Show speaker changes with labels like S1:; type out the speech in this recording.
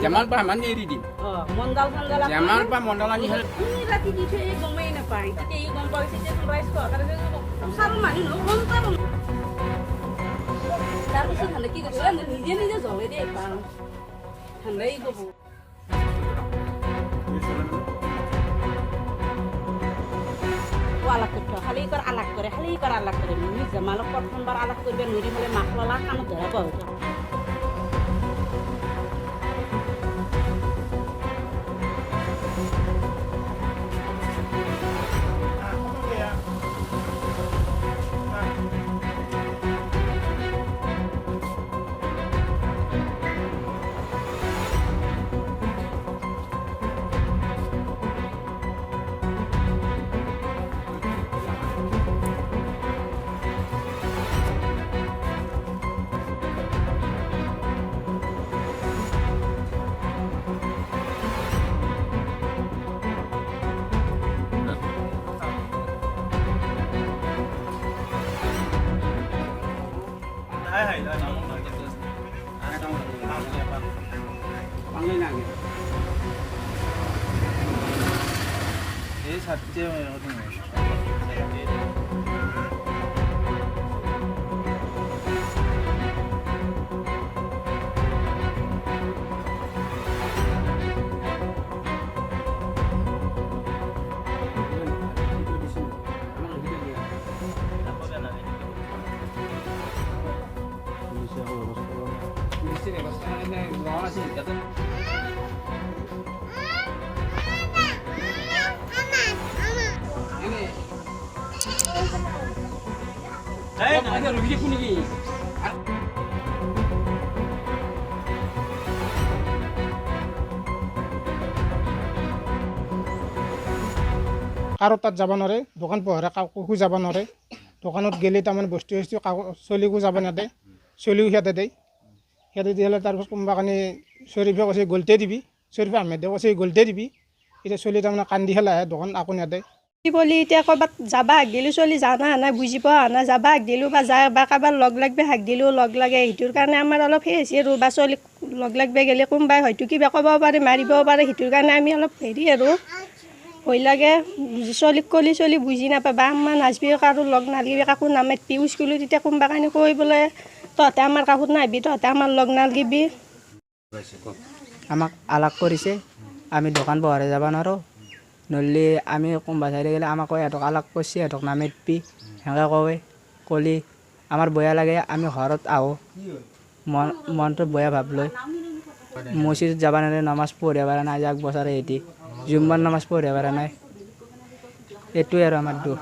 S1: Zaman pa man eri di.
S2: Mondal mondal.
S1: Zaman pa mondal ani hal.
S2: Ini rati di sini gomai na pai. Tapi ini gombal sih jadi rice kok. Karena itu saru mani no gombal. Tapi sih hendak kita kan নিজে জলে দে পান. Hendak itu bu. Alak করতে খালি কর আলাক করে নিজে মালক প্রথমবার আলাক করবে নুরি হলে মাখলা কান ধরা পাও
S1: Pangai nang.
S3: এই সাথে এরকম
S1: Ada lebih kuning ni.
S4: কারো তাত যাব নোৱাৰে দোকান পোহাৰে কাকো যাব নোৱাৰে দোকানত গেলে তাৰমানে বস্তু চলিকো যাব নেদে চলিও সিহঁতে দেই সিহঁতে দি হ'লে তাৰপিছত কোনোবা কানি চৰিফে কৈছে গলতে দিবি চৰিফে আহমেদে কৈছে গলতে দিবি এতিয়া চলি তাৰমানে কান্দি খেলাই আহে দোকান আকো নেদে
S5: বলি এতিয়া ক'ৰবাত যাবা হাক দিলোঁ চলি জানা নাই বুজি পোৱা নাই যাবা হাক দিলোঁ বা যায় বা কাৰোবাৰ লগ লাগবে হাক দিলোঁ লগ লাগে সেইটোৰ কাৰণে আমাৰ অলপ সেই হৈছে আৰু বা চলি লগ লাগবে গ'লে কোনোবাই হয়তো কিবা ক'ব পাৰে মাৰিবও পাৰে সেইটোৰ কাৰণে আমি অলপ হেৰি আৰু ভয় লাগে চলিক কলি চলি বুজি নাপায় বা আমাৰ নাচবি কাৰো লগ নালাগিবি কাকো নামাতিবি স্কুলত তেতিয়া কোনোবা কাৰণে কৈ বোলে তহঁতে আমাৰ কাষত নাহিবি তহঁতে আমাৰ লগ নালাগিবি
S6: আমাক আলাক কৰিছে আমি দোকান পোহাৰে যাব নোৱাৰোঁ নলি আমি কোনোবা চাইডে গ'লে আমাক কয় সিহঁতক আলাক কৰিছে সিহঁতক নামাতিবি সেনেকৈ কয় কলি আমাৰ বেয়া লাগে আমি ঘৰত আহোঁ মনটো বেয়া ভাৱ লৈ মছজিদত যাব নোৱাৰে নামাজ পঢ়িব পৰা নাই এক বছৰে এটি জুম্মাৰ নামাজ পঢ়িব পৰা নাই এইটোৱে আৰু আমাৰ দুখ